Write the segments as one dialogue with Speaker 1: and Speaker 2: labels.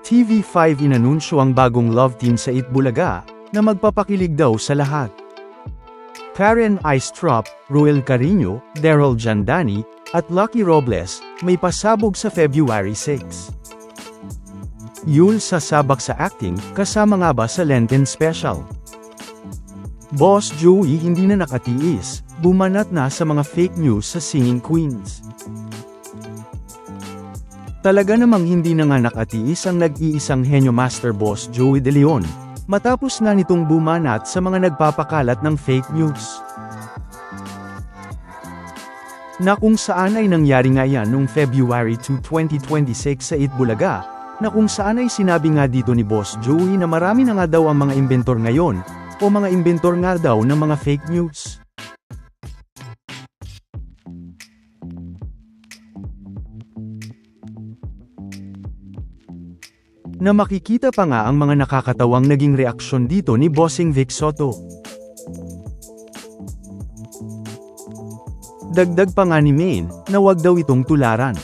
Speaker 1: TV5 inanunsyo ang bagong love team sa Itbulaga, na magpapakilig daw sa lahat. Karen Aistrup, Ruel Carino, Daryl Jandani, at Lucky Robles, may pasabog sa February 6. Yul sasabak sa acting, kasama nga ba sa Lenten Special? Boss Joey hindi na nakatiis, bumanat na sa mga fake news sa Singing Queens. Talaga namang hindi na nga nakatiis ang nag-iisang henyo Master Boss Joey De Leon, matapos nga nitong bumanat sa mga nagpapakalat ng fake news. Na kung saan ay nangyari nga yan noong February 2, 2026 sa Itbulaga, na kung saan ay sinabi nga dito ni Boss Joey na marami na nga daw ang mga inventor ngayon, o mga inventor nga daw ng mga fake news. Na makikita pa nga ang mga nakakatawang naging reaksyon dito ni Bossing Vic Soto. Dagdag pa nga ni Maine, na wag daw itong tularan.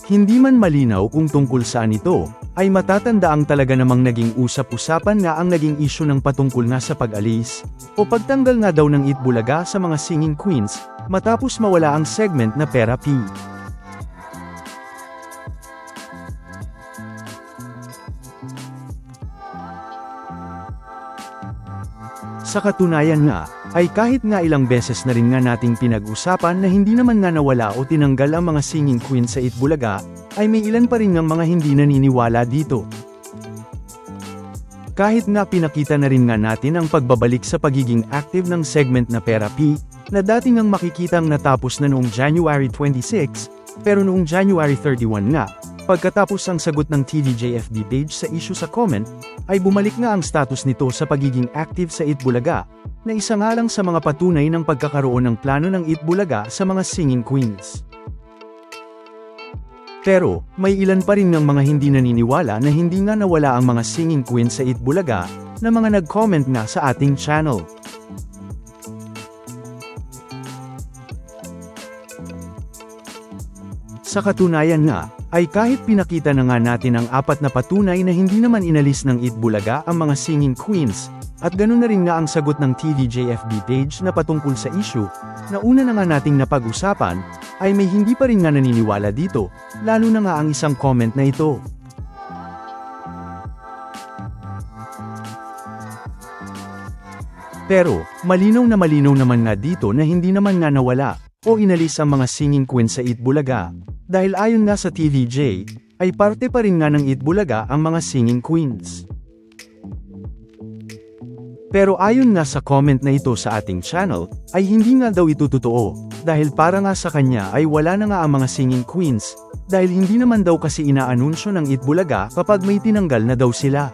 Speaker 1: Hindi man malinaw kung tungkol saan ito, ay matatandaang talaga namang naging usap-usapan nga ang naging issue ng patungkol nga sa pag-alis, o pagtanggal nga daw ng Itbulaga sa mga Singing Queens, matapos mawala ang segment na Pera P. Sa katunayan nga, ay kahit nga ilang beses na rin nga nating pinag-usapan na hindi naman nga nawala o tinanggal ang mga Singing Queens sa Itbulaga, ay may ilan pa rin ngang mga hindi naniniwala dito. Kahit nga pinakita na rin nga natin ang pagbabalik sa pagiging active ng segment na Pera P, na dating ang makikitang natapos na noong January 26, pero noong January 31 nga, pagkatapos ang sagot ng TVJ FB page sa issue sa comment, ay bumalik nga ang status nito sa pagiging active sa Itbulaga, na isa nga lang sa mga patunay ng pagkakaroon ng plano ng Itbulaga sa mga Singing Queens. Pero, may ilan pa rin ng mga hindi naniniwala na hindi nga nawala ang mga Singing Queens sa Itbulaga, na mga nag-comment nga sa ating channel. Sa katunayan nga, ay kahit pinakita na nga natin ang apat na patunay na hindi naman inalis ng Itbulaga ang mga Singing Queens, at ganun na rin nga ang sagot ng TVJ FB page na patungkol sa issue, na una na nga nating napag-usapan, ay may hindi pa rin nga naniniwala dito, lalo na nga ang isang comment na ito. Pero, malinaw naman nga dito na hindi naman nga nawala, o inalis ang mga Singing Queens sa Itbulaga, dahil ayon nga sa TVJ, ay parte pa rin nga ng Itbulaga ang mga Singing Queens. Pero ayon nga sa comment na ito sa ating channel, ay hindi nga daw ito totoo, dahil para nga sa kanya ay wala na nga ang mga Singing Queens, dahil hindi naman daw kasi inaanunsyo ng Itbulaga kapag may tinanggal na daw sila.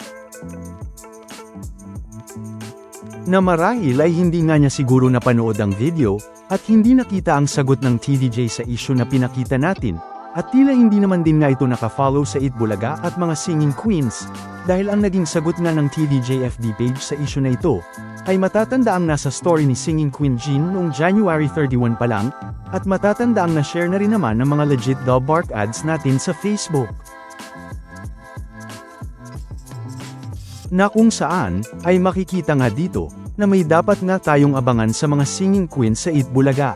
Speaker 1: Na marahil ay hindi nga niya siguro napanood ang video, at hindi nakita ang sagot ng TVJ sa issue na pinakita natin, at tila hindi naman din nga ito nakafollow sa Itbulaga at mga Singing Queens, dahil ang naging sagot nga ng TVJ FB page sa issue na ito, ay matatandaang nasa story ni Singing Queen Jean noong January 31 pa lang, at matatandaang na-share na rin naman ng mga legit Bark ads natin sa Facebook. Na kung saan, ay makikita nga dito, na may dapat nga tayong abangan sa mga Singing Queens sa Itbulaga.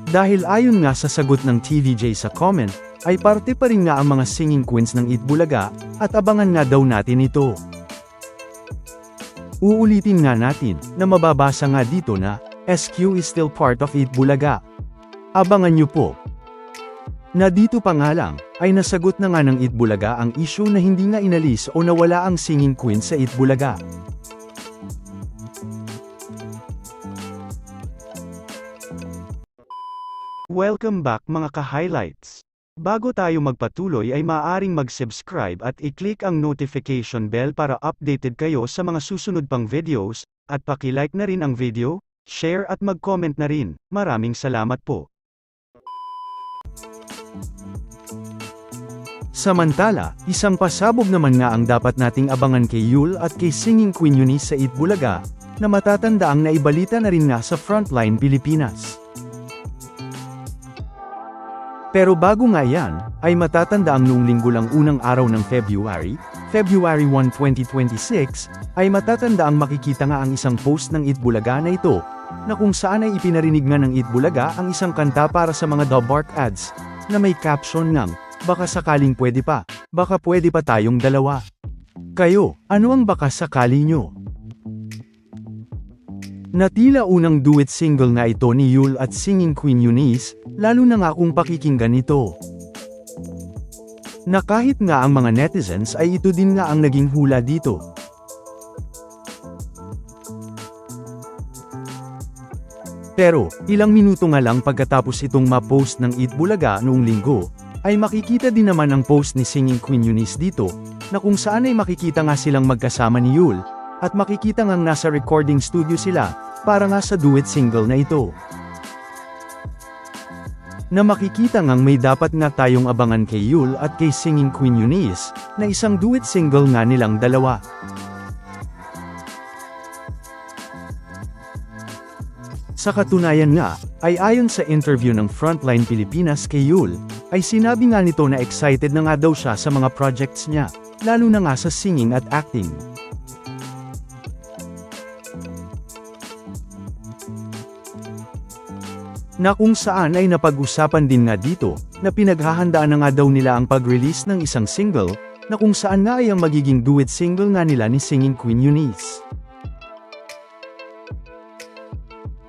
Speaker 1: Dahil ayon nga sa sagot ng TVJ sa comment, ay parte pa rin nga ang mga Singing Queens ng Itbulaga, at abangan nga daw natin ito. Uulitin nga natin, na mababasa nga dito na, SQ is still part of Itbulaga. Abangan nyo po. Na dito pa nga lang, ay nasagot na nga ng Itbulaga ang issue na hindi nga inalis o nawala ang Singing Queens sa Itbulaga. Welcome back mga ka-highlights. Bago tayo magpatuloy ay maaaring mag-subscribe at i-click ang notification bell para updated kayo sa mga susunod pang videos, at paki-like na rin ang video, share at mag-comment na rin. Maraming salamat po. Samantala, isang pasabog naman nga ang dapat nating abangan kay Yul at kay Singing Queen Eunice sa Itbulaga, na matatandaang naibalita na rin nga sa Frontline Pilipinas. Pero bago nga yan, ay matatanda ang noong linggo lang unang araw ng February 1, 2026, ay matatanda ang makikita nga ang isang post ng Itbulaga na ito, na kung saan ay ipinarinig nga ng Itbulaga ang isang kanta para sa mga Dobark ads, na may caption ngang, baka sakaling pwede pa, baka pwede pa tayong dalawa. Kayo, ano ang baka sakali nyo? Natila unang duet single nga ito ni Yul at Singing Queen Eunice, lalo na nga kung pakikinggan ito. Na kahit nga ang mga netizens ay ito din nga ang naging hula dito. Pero, ilang minuto nga lang pagkatapos itong ma-post ng Itbulaga noong linggo, ay makikita din naman ang post ni Singing Queen Eunice dito, na kung saan ay makikita nga silang magkasama ni Yul, at makikita ngang nasa recording studio sila, para nga sa duet single na ito. Na makikita ngang may dapat nga tayong abangan kay Yul at kay Singing Queen Eunice, na isang duet single nga nilang dalawa. Sa katunayan nga, ay ayon sa interview ng Frontline Pilipinas kay Yul, ay sinabi nga nito na excited na nga daw siya sa mga projects niya, lalo na nga sa singing at acting. Na kung saan ay napag-usapan din nga dito, na pinaghahandaan na nga daw nila ang pag-release ng isang single, na kung saan nga ay ang magiging duet single nga nila ni Singing Queen Eunice.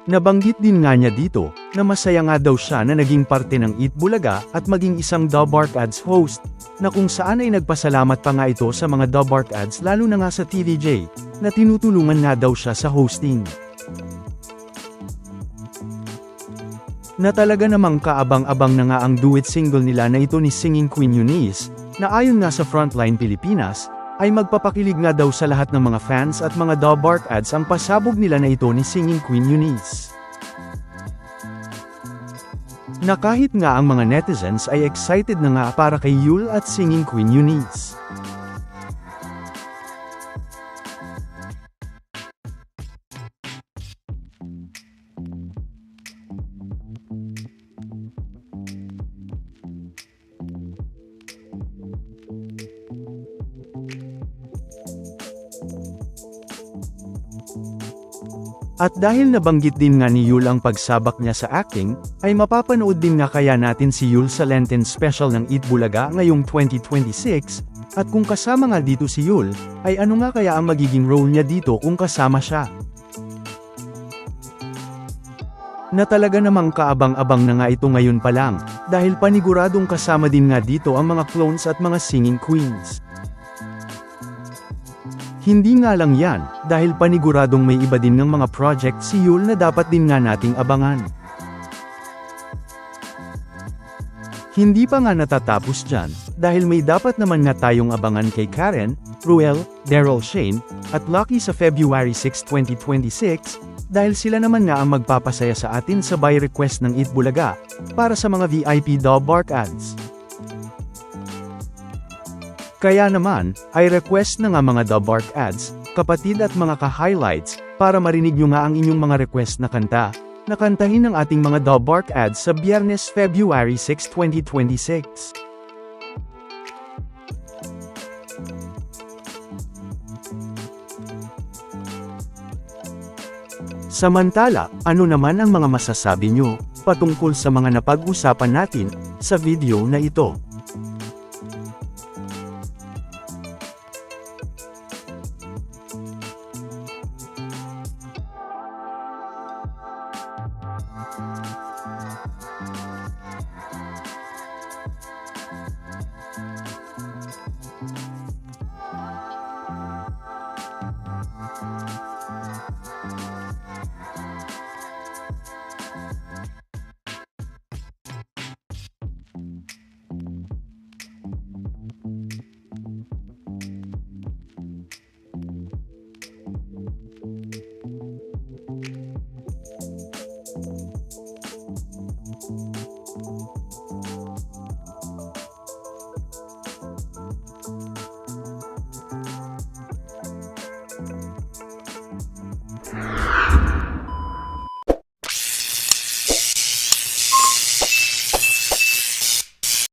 Speaker 1: Nabanggit din nga niya dito, na masaya nga daw siya na naging parte ng Itbulaga at maging isang Dobark Ads host, na kung saan ay nagpasalamat pa nga ito sa mga Dobark Ads lalo na nga sa TVJ, na tinutulungan nga daw siya sa hosting. Na talaga namang kaabang-abang na nga ang duet single nila na ito ni Singing Queen Eunice, na ayon nga sa Frontline Pilipinas, ay magpapakilig nga daw sa lahat ng mga fans at mga Dobark Ads ang pasabog nila na ito ni Singing Queen Eunice. Na kahit nga ang mga netizens ay excited na nga para kay Yul at Singing Queen Eunice. At dahil nabanggit din nga ni Yul ang pagsabak niya sa acting, ay mapapanood din nga kaya natin si Yul sa Lenten special ng Itbulaga ngayong 2026, at kung kasama nga dito si Yul, ay ano nga kaya ang magiging role niya dito kung kasama siya. Na talaga namang kaabang-abang na nga ito ngayon pa lang, dahil paniguradong kasama din nga dito ang mga clones at mga singing queens. Hindi nga lang yan, dahil paniguradong may iba din ng mga project si Yul na dapat din nga nating abangan. Hindi pa nga natatapos dyan, dahil may dapat naman nga tayong abangan kay Karen, Ruel, Daryl Shane, at Lucky sa February 6, 2026, dahil sila naman nga ang magpapasaya sa atin sa by request ng Itbulaga, para sa mga VIP Dobark Ads. Kaya naman, ay request na nga mga Dobark Ads, kapatid at mga ka-highlights, para marinig nyo nga ang inyong mga request na kanta, na kantahin ng ating mga Dobark Ads sa Biyernes, February 6, 2026. Samantala, ano naman ang mga masasabi nyo, patungkol sa mga napag-usapan natin, sa video na ito?